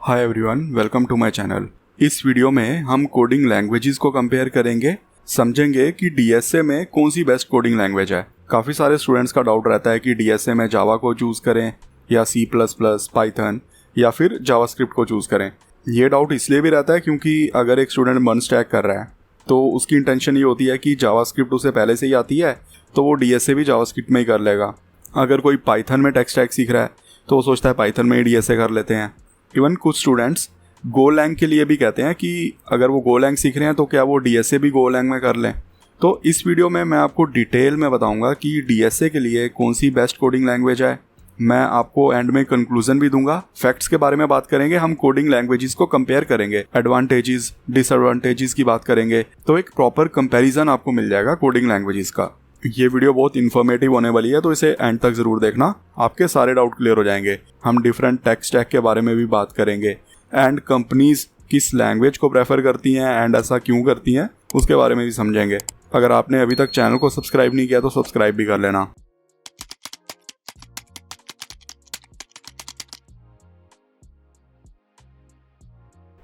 Hi everyone, welcome to my channel. इस video में हम कोडिंग लैंग्वेजेस को कंपेयर करेंगे, समझेंगे कि डीएसए में कौन सी बेस्ट कोडिंग लैंग्वेज है। काफ़ी सारे स्टूडेंट्स का डाउट रहता है कि डीएसए में जावा को चूज़ करें या सी प्लस प्लस, पाइथन या फिर जावास्क्रिप्ट को चूज़ करें। ये डाउट इसलिए भी रहता है क्योंकि अगर एक स्टूडेंट मन स्टैक कर रहा है तो उसकी इंटेंशन ये होती है कि जावास्क्रिप्ट उसे पहले से ही आती है तो वो डीएसए भी जावास्क्रिप्ट में ही कर लेगा। अगर कोई पाइथन में टेक स्टैक सीख रहा है तो वो सोचता है पाइथन में ही डीएसए कर लेते हैं। इवन कुछ स्टूडेंट्स गोलैंग के लिए भी कहते हैं कि अगर वो गोलैंग सीख रहे हैं तो क्या वो डीएसए भी गोलैंग में कर लें। तो इस वीडियो में मैं आपको डिटेल में बताऊंगा कि डीएसए के लिए कौन सी बेस्ट कोडिंग लैंग्वेज है। मैं आपको एंड में कंक्लूजन भी दूंगा, फैक्ट्स के बारे में बात करेंगे, हम कोडिंग लैंग्वेजेस को कंपेयर करेंगे, एडवांटेजेस डिसएडवांटेजेस की बात करेंगे, तो एक प्रॉपर कंपैरिजन आपको मिल जाएगा कोडिंग लैंग्वेजेस का। ये वीडियो बहुत इन्फॉर्मेटिव होने वाली है तो इसे एंड तक जरूर देखना, आपके सारे डाउट क्लियर हो जाएंगे। हम डिफरेंट टेक स्टैक के बारे में भी बात करेंगे एंड कंपनीज किस लैंग्वेज को प्रेफर करती हैं एंड ऐसा क्यों करती हैं उसके बारे में भी समझेंगे। अगर आपने अभी तक चैनल को सब्सक्राइब नहीं किया तो सब्सक्राइब भी कर लेना।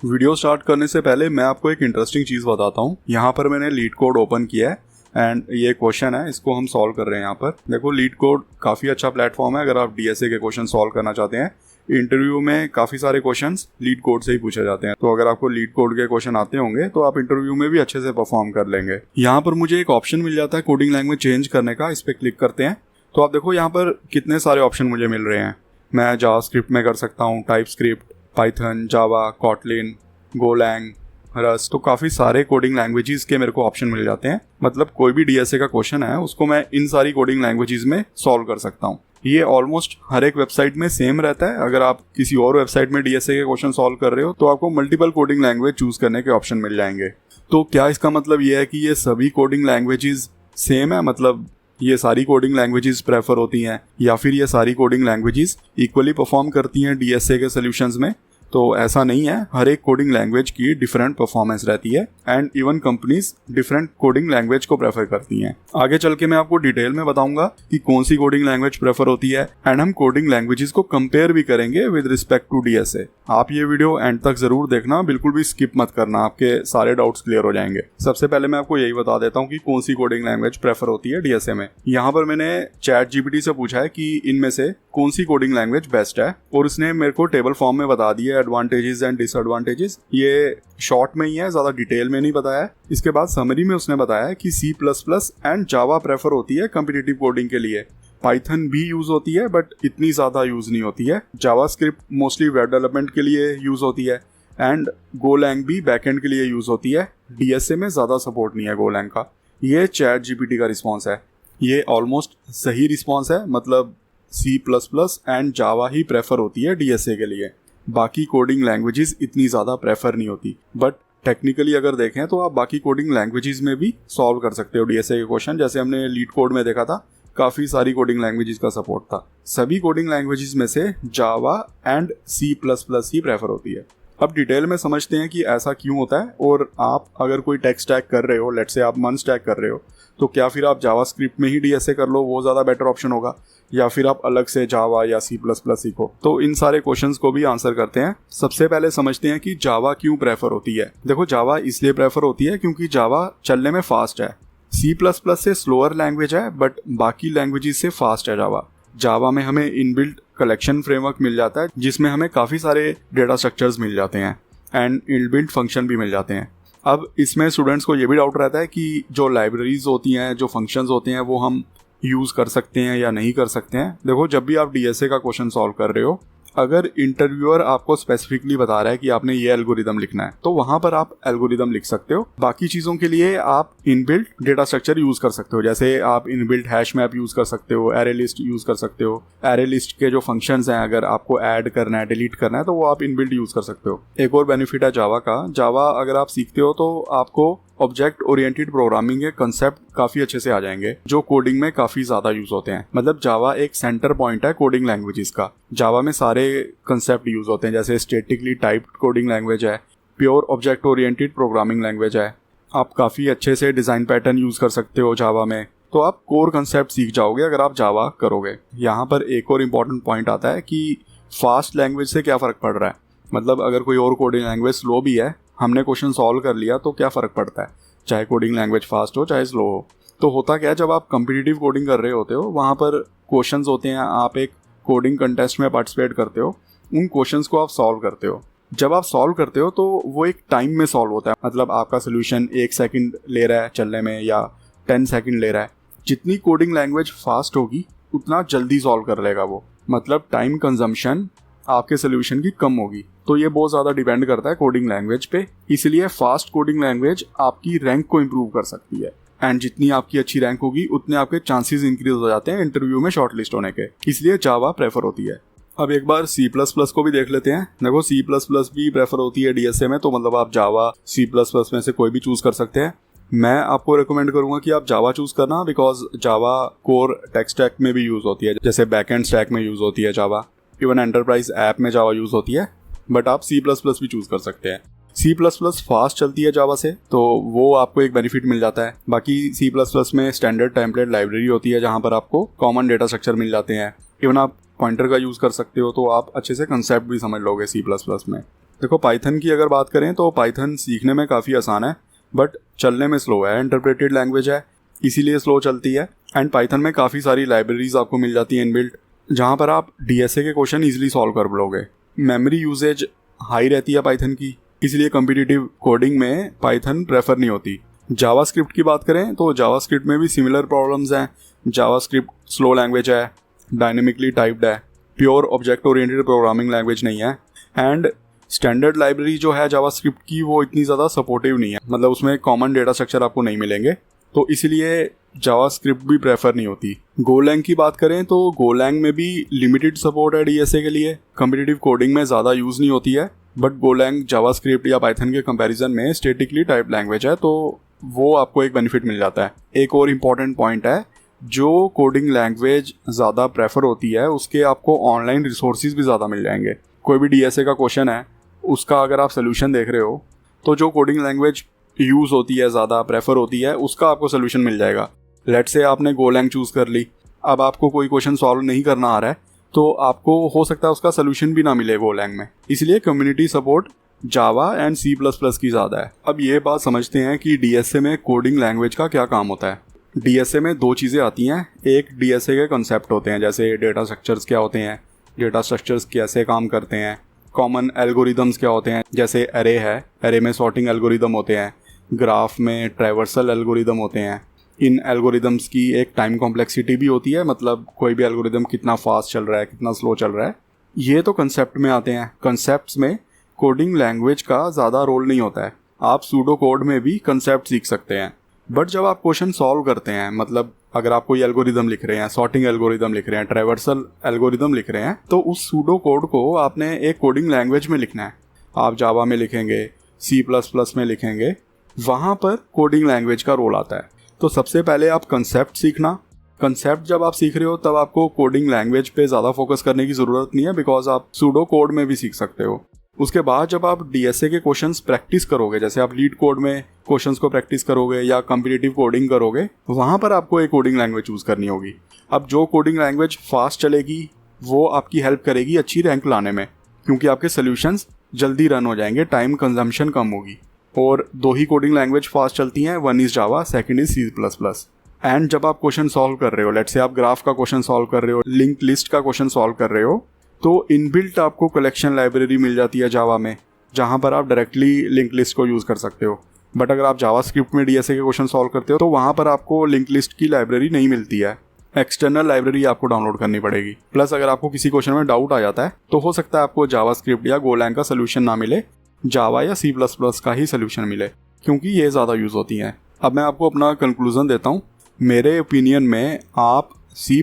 वीडियो स्टार्ट करने से पहले मैं आपको एक इंटरेस्टिंग चीज़ बताता हूँ। यहाँ पर मैंने लीड कोड ओपन किया है एंड ये क्वेश्चन है, इसको हम सॉल्व कर रहे हैं। यहाँ पर देखो, लीड कोड काफ़ी अच्छा प्लेटफॉर्म है अगर आप डीएसए के क्वेश्चन सॉल्व करना चाहते हैं। इंटरव्यू में काफ़ी सारे क्वेश्चंस लीड कोड से ही पूछे जाते हैं, तो अगर आपको लीड कोड के क्वेश्चन आते होंगे तो आप इंटरव्यू में भी अच्छे से परफॉर्म कर लेंगे। यहाँ पर मुझे एक ऑप्शन मिल जाता है कोडिंग लैंग्वेज चेंज करने का, इस पर क्लिक करते हैं तो आप देखो यहाँ पर कितने सारे ऑप्शन मुझे मिल रहे हैं। मैं जावास्क्रिप्ट में कर सकता हूँ, टाइपस्क्रिप्ट, पाइथन, जावा, कॉटलिन, गोलैंग, रस्ट, तो काफ़ी सारे कोडिंग लैंग्वेजेस के मेरे को ऑप्शन मिल जाते हैं। मतलब कोई भी डीएसए का क्वेश्चन है उसको मैं इन सारी कोडिंग लैंग्वेजेस में सॉल्व कर सकता हूँ। ये ऑलमोस्ट हर एक वेबसाइट में सेम रहता है। अगर आप किसी और वेबसाइट में डीएसए के क्वेश्चन सॉल्व कर रहे हो तो आपको मल्टीपल कोडिंग लैंग्वेज चूज करने के ऑप्शन मिल जाएंगे। तो क्या इसका मतलब ये है कि ये सभी कोडिंग लैंग्वेजेस सेम है, मतलब ये सारी कोडिंग लैंग्वेजेस प्रेफर होती हैं, या फिर ये सारी कोडिंग लैंग्वेजेस इक्वली परफॉर्म करती हैं डीएसए के सोल्यूशंस में? तो ऐसा नहीं है, हर एक कोडिंग लैंग्वेज की डिफरेंट परफॉर्मेंस रहती है and even companies different coding language को प्रेफर करती हैं। आगे चल के मैं आपको डिटेल में बताऊंगा कि कौन सी कोडिंग लैंग्वेज प्रेफर होती है एंड हम कोडिंग लैंग्वेजेस को कंपेयर भी करेंगे विद रिस्पेक्ट टू डीएसए। आप ये वीडियो एंड तक जरूर देखना, बिल्कुल भी स्किप मत करना, आपके सारे डाउट्स क्लियर हो जाएंगे। सबसे पहले मैं आपको यही बता देता हूँ कि कौन सी कोडिंग लैंग्वेज प्रेफर होती है डीएसए में। यहाँ पर मैंने चैट जीपीटी से पूछा है कि इनमें से कौन सी कोडिंग लैंग्वेज बेस्ट है और उसने मेरे को टेबल फॉर्म में बता दिया एडवांटेजेस एंड डिसएडवांटेजेस। ये शॉर्ट में ही है, ज्यादा डिटेल में नहीं बताया है। इसके बाद समरी में उसने बताया कि C plus plus and Java prefer होती है कॉम्पिटिटिव कोडिंग के लिए। पाइथन भी यूज होती है बट इतनी ज्यादा यूज नहीं होती है। जावास्क्रिप्ट मोस्टली वेब डेवलपमेंट के लिए यूज होती है एंड गोलैंग भी बैकएंड के लिए यूज होती है। डीएसए में ज्यादा सपोर्ट नहीं है गोलैंग का। ये चैट जीपीटी का रिस्पॉन्स है, ये ऑलमोस्ट सही रिस्पॉन्स है। मतलब C plus plus and Java ही प्रेफर होती है डीएसए के लिए, बाकी कोडिंग लैंग्वेजेस इतनी ज़्यादा प्रेफर नहीं होती। बट टेक्निकली अगर देखें तो आप बाकी कोडिंग लैंग्वेजेस में भी सॉल्व कर सकते हो डीएसए के क्वेश्चन। जैसे हमने लीड कोड में देखा था, काफ़ी सारी कोडिंग लैंग्वेजेस का सपोर्ट था। सभी कोडिंग लैंग्वेजेस में से Java and C plus plus ही प्रेफर होती है। अब डिटेल में समझते हैं कि ऐसा क्यों होता है। और आप अगर कोई टेक स्टैक कर रहे हो, लेट्स से आप मन स्टैक कर रहे हो, तो क्या फिर आप जावास्क्रिप्ट में ही डीएसए कर लो, वो ज़्यादा बेटर ऑप्शन होगा, या फिर आप अलग से जावा या सी प्लस प्लस सीखो? तो इन सारे क्वेश्चंस को भी आंसर करते हैं। सबसे पहले समझते हैं कि जावा क्यों प्रेफर होती है। देखो, जावा इसलिए प्रेफर होती है क्योंकि जावा चलने में फास्ट है। सी प्लस प्लस से स्लोअर लैंग्वेज है बट बाकी लैंग्वेजेस से फास्ट है जावा। जावा में हमें इनबिल्ट कलेक्शन फ्रेमवर्क मिल जाता है जिसमें हमें काफ़ी सारे डेटा स्ट्रक्चर्स मिल जाते हैं एंड इनबिल्ट फंक्शन भी मिल जाते हैं। अब इसमें स्टूडेंट्स को ये भी डाउट रहता है कि जो लाइब्रेरीज होती हैं, जो फंक्शंस होते हैं, वो हम यूज़ कर सकते हैं या नहीं कर सकते हैं। देखो, जब भी आप डीएसए का क्वेश्चन सॉल्व कर रहे हो, अगर इंटरव्यूअर आपको स्पेसिफिकली बता रहा है कि आपने ये एल्गोरिदम लिखना है तो वहां पर आप एल्गोरिदम लिख सकते हो। बाकी चीज़ों के लिए आप इनबिल्ट डेटा स्ट्रक्चर यूज़ कर सकते हो। जैसे आप इनबिल्ट हैश मैप यूज़ कर सकते हो, एरे लिस्ट यूज़ कर सकते हो। एरे लिस्ट के जो फंक्शंस हैं, अगर आपको ऐड करना है, डिलीट करना है, तो वो आप इनबिल्ट यूज़ कर सकते हो। एक और बेनिफिट है जावा का, जावा अगर आप सीखते हो तो आपको ऑब्जेक्ट ओरिएंटेड प्रोग्रामिंग के कंसेप्ट काफ़ी अच्छे से आ जाएंगे जो कोडिंग में काफ़ी ज़्यादा यूज़ होते हैं। मतलब जावा एक सेंटर पॉइंट है कोडिंग लैंग्वेजेस का। जावा में सारे कंसेप्ट यूज़ होते हैं, जैसे स्टैटिकली टाइप्ड कोडिंग लैंग्वेज है, pure object oriented programming language है। आप काफ़ी अच्छे से डिज़ाइन पैटर्न यूज़ कर सकते हो जावा में, तो आप कोर कंसेप्ट सीख जाओगे अगर आप जावा करोगे। यहाँ पर एक और इम्पॉर्टेंट पॉइंट आता है कि फास्ट लैंग्वेज से क्या फ़र्क पड़ रहा है। मतलब अगर कोई और कोडिंग लैंग्वेज स्लो भी है, हमने क्वेश्चन सॉल्व कर लिया तो क्या फ़र्क पड़ता है, चाहे कोडिंग लैंग्वेज फास्ट हो चाहे स्लो हो। तो होता क्या है, जब आप कम्पिटिटिव कोडिंग कर रहे होते हो वहाँ पर क्वेश्चंस होते हैं, आप एक कोडिंग कंटेस्ट में पार्टिसिपेट करते हो, उन क्वेश्चंस को आप सॉल्व करते हो। जब आप सॉल्व करते हो तो वो एक टाइम में सॉल्व होता है, मतलब आपका सोल्यूशन 1 सेकंड ले रहा है चलने में या 10 सेकंड ले रहा है। जितनी कोडिंग लैंग्वेज फास्ट होगी उतना जल्दी सॉल्व कर लेगा वो, मतलब टाइम कंजम्पशन आपके सोल्यूशन की कम होगी। तो ये बहुत ज़्यादा डिपेंड करता है कोडिंग लैंग्वेज पे, इसलिए फास्ट कोडिंग लैंग्वेज आपकी रैंक को इम्प्रूव कर सकती है, एंड जितनी आपकी अच्छी रैंक होगी उतने आपके चांसेस इंक्रीज हो जाते हैं इंटरव्यू में शॉर्टलिस्ट होने के, इसलिए जावा प्रेफर होती है। अब एक बार C++ को भी देख लेते हैं। देखो C++ भी प्रेफर होती है DSA में, तो मतलब आप जावा C++ में से कोई भी चूज़ कर सकते हैं। मैं आपको रिकमेंड करूंगा कि आप जावा चूज़ करना, because Java core tech stack में भी यूज़ होती है, जैसे बैकएंड स्टैक में यूज़ होती है जावा, इवन एंटरप्राइज ऐप में जावा यूज़ होती है, बट आप C++ भी चूज़ कर सकते हैं। C++ फास्ट चलती है जावा से, तो वो आपको एक बेनिफिट मिल जाता है। बाकी C++ में स्टैंडर्ड टेम्पलेट लाइब्रेरी होती है जहाँ पर आपको कॉमन डेटा स्ट्रक्चर मिल जाते हैं, इवन आप पॉइंटर का यूज़ कर सकते हो, तो आप अच्छे से कंसेप्ट भी समझ लोगे C++ में। देखो पाइथन की अगर बात करें तो पाइथन सीखने में काफ़ी आसान है, बट चलने में स्लो है, इंटरप्रेटेड लैंग्वेज है इसीलिए स्लो चलती है। एंड पाइथन में काफ़ी सारी लाइब्रेरीज आपको मिल जाती हैं इनबिल्ट, जहाँ पर आप DSA के क्वेश्चन ईजिली सॉल्व कर लोगे। मेमोरी यूजेज हाई रहती है पाइथन की, इसलिए कम्पिटिटिव कोडिंग में पाइथन प्रेफर नहीं होती। जावास्क्रिप्ट की बात करें तो जावास्क्रिप्ट में भी सिमिलर प्रॉब्लम्स हैं। जावास्क्रिप्ट स्लो लैंग्वेज है, डायनेमिकली टाइप्ड है, pure object oriented programming language नहीं है, एंड स्टैंडर्ड लाइब्रेरी जो है जावास्क्रिप्ट की वो इतनी ज़्यादा सपोर्टिव नहीं है, मतलब उसमें कॉमन डेटा स्ट्रक्चर आपको नहीं मिलेंगे, तो इसलिए जावास्क्रिप्ट भी प्रेफर नहीं होती। गोलैंग की बात करें तो गोलैंग में भी लिमिटेड सपोर्ट है DSA के लिए, कम्पिटिटिव कोडिंग में ज़्यादा यूज़ नहीं होती है, बट गोलैंग जावास्क्रिप्ट या पाइथन के कंपैरिजन में स्टैटिकली टाइप लैंग्वेज है, तो वो आपको एक बेनिफिट मिल जाता है। एक और इम्पॉर्टेंट पॉइंट है, जो कोडिंग लैंग्वेज ज़्यादा प्रेफर होती है उसके आपको ऑनलाइन रिसोर्सेज भी ज़्यादा मिल जाएंगे। कोई भी DSA का क्वेश्चन है, उसका अगर आप सोल्यूशन देख रहे हो तो जो कोडिंग लैंग्वेज यूज़ होती है, ज़्यादा प्रेफर होती है, उसका आपको सोल्यूशन मिल जाएगा। लेट्स से आपने गोलैंग चूज़ कर ली, अब आपको कोई क्वेश्चन सॉल्व नहीं करना आ रहा है, तो आपको हो सकता है उसका सोल्यूशन भी ना मिले गोलैंग में, इसलिए community support Java and C++ की ज़्यादा है। अब ये बात समझते हैं कि DSA में कोडिंग लैंग्वेज का क्या काम होता है। DSA में दो चीज़ें आती हैं। एक DSA के कंसेप्ट होते हैं, जैसे डेटा स्ट्रक्चर्स क्या होते हैं, डेटा स्ट्रक्चर्स कैसे काम करते हैं, कॉमन एल्गोरिदम्स क्या होते हैं, जैसे एरे है, एरे में सॉर्टिंग एल्गोरिदम होते हैं, ग्राफ में ट्रैवर्सल एल्गोरिदम होते हैं। इन एल्गोरिदम्स की एक टाइम कॉम्प्लेक्सिटी भी होती है, मतलब कोई भी एल्गोरिदम कितना फास्ट चल रहा है, कितना स्लो चल रहा है, ये तो कंसेप्ट में आते हैं। कंसेप्ट्स में कोडिंग लैंग्वेज का ज़्यादा रोल नहीं होता है, आप सूडो कोड में भी कंसेप्ट सीख सकते हैं। बट जब आप क्वेश्चन सॉल्व करते हैं, मतलब अगर आप कोई एल्गोरिदम लिख रहे हैं, सॉर्टिंग एल्गोरिदम लिख रहे हैं, ट्रैवर्सल एल्गोरिदम लिख रहे हैं, तो उस सूडो कोड को आपने एक कोडिंग लैंग्वेज में लिखना है। आप जावा में लिखेंगे, C++ में लिखेंगे, वहाँ पर कोडिंग लैंग्वेज का रोल आता है। तो सबसे पहले आप कंसेप्ट सीखना। कंसेप्ट जब आप सीख रहे हो तब आपको कोडिंग लैंग्वेज पे ज़्यादा फोकस करने की ज़रूरत नहीं है, बिकॉज आप सूडो कोड में भी सीख सकते हो। उसके बाद जब आप DSA के क्वेश्चंस प्रैक्टिस करोगे, जैसे आप लीड कोड में क्वेश्चंस को प्रैक्टिस करोगे या कम्पिटिटिव कोडिंग करोगे, वहाँ पर आपको एक कोडिंग लैंग्वेज चूज़ करनी होगी। अब जो कोडिंग लैंग्वेज फास्ट चलेगी वो आपकी हेल्प करेगी अच्छी रैंक लाने में, क्योंकि आपके सोल्यूशंस जल्दी रन हो जाएंगे, टाइम कंजम्पशन कम होगी। और दो ही कोडिंग लैंग्वेज फास्ट चलती हैं, one is Java, second is C++। And जब आप क्वेश्चन सॉल्व कर रहे हो, लेट्स से आप ग्राफ का क्वेश्चन सॉल्व कर रहे हो, लिंक लिस्ट का क्वेश्चन सॉल्व कर रहे हो, तो इनबिल्ट आपको कलेक्शन लाइब्रेरी मिल जाती है जावा में, जहाँ पर आप डायरेक्टली लिंक लिस्ट को यूज़ कर सकते हो। बट अगर आप जावास्क्रिप्ट में DSA के क्वेश्चन सॉल्व करते हो तो वहाँ पर आपको लिंक लिस्ट की लाइब्रेरी नहीं मिलती है, एक्सटर्नल लाइब्रेरी आपको डाउनलोड करनी पड़ेगी। प्लस अगर आपको किसी क्वेश्चन में डाउट आ जाता है तो हो सकता है आपको जावास्क्रिप्ट या गोलैंग का सोल्यूशन ना मिले, जावा या C++ का ही सोल्यूशन मिले, क्योंकि ये ज़्यादा यूज़ होती हैं। अब मैं आपको अपना कंक्लूजन देता हूँ। मेरे ओपिनियन में आप C++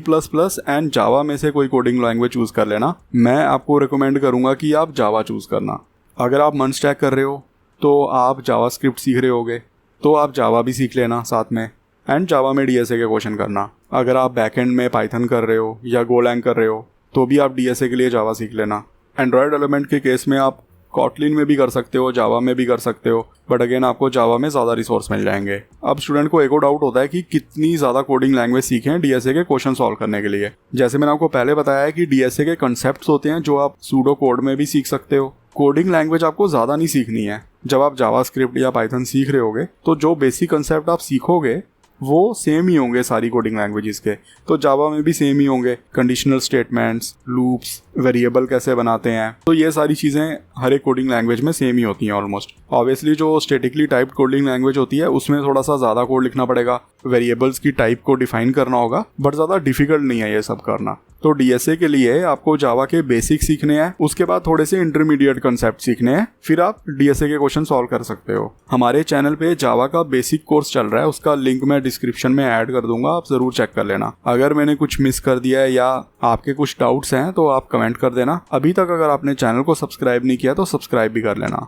एंड जावा में से कोई कोडिंग लैंग्वेज चूज़ कर लेना। मैं आपको रिकमेंड करूँगा कि आप जावा चूज़ करना। अगर आप मन स्टैक कर रहे हो तो आप जावास्क्रिप्ट सीख रहे होगे, तो आप जावा भी सीख लेना साथ में, एंड जावा में DSA के क्वेश्चन करना। अगर आप बैकएंड में पाइथन कर रहे हो या गोलैंग कर रहे हो तो भी आप DSA के लिए जावा सीख लेना। एंड्रॉयड डेवलपमेंट के केस में आप कॉटलिन में भी कर सकते हो, जावा में भी कर सकते हो, बट अगेन आपको जावा में ज़्यादा रिसोर्स मिल जाएंगे। अब स्टूडेंट को एक और डाउट होता है कि कितनी ज़्यादा कोडिंग लैंग्वेज सीखें DSA के क्वेश्चन सॉल्व करने के लिए। जैसे मैंने आपको पहले बताया है कि DSA के कंसेप्ट्स होते हैं जो आप सूडो कोड में भी सीख सकते हो, कोडिंग लैंग्वेज आपको ज़्यादा नहीं सीखनी है। जब आप जावास्क्रिप्ट या पाइथन सीख रहे होगे तो जो बेसिक कंसेप्ट आप सीखोगे वो सेम ही होंगे सारी कोडिंग लैंग्वेजेस के। तो जावा में भी सेम ही होंगे, कंडीशनल स्टेटमेंट्स, लूप्स, वेरिएबल कैसे बनाते हैं, तो ये सारी चीज़ें हर एक कोडिंग लैंग्वेज में सेम ही होती हैं ऑलमोस्ट। ऑब्वियसली जो स्टैटिकली टाइप्ड कोडिंग लैंग्वेज होती है उसमें थोड़ा सा ज़्यादा कोड लिखना पड़ेगा, वेरिएबल्स की टाइप को डिफाइन करना होगा, बट ज़्यादा डिफिकल्ट नहीं है ये सब करना। तो डीएसए के लिए आपको जावा के बेसिक सीखने हैं, उसके बाद थोड़े से इंटरमीडिएट कंसेप्ट सीखने हैं, फिर आप डीएसए के क्वेश्चन सॉल्व कर सकते हो। हमारे चैनल पे जावा का बेसिक कोर्स चल रहा है, उसका लिंक मैं डिस्क्रिप्शन में ऐड कर दूंगा, आप ज़रूर चेक कर लेना। अगर मैंने कुछ मिस कर दिया है या आपके कुछ डाउट्स हैं तो आप कमेंट कर देना। अभी तक अगर आपने चैनल को सब्सक्राइब नहीं किया तो सब्सक्राइब भी कर लेना।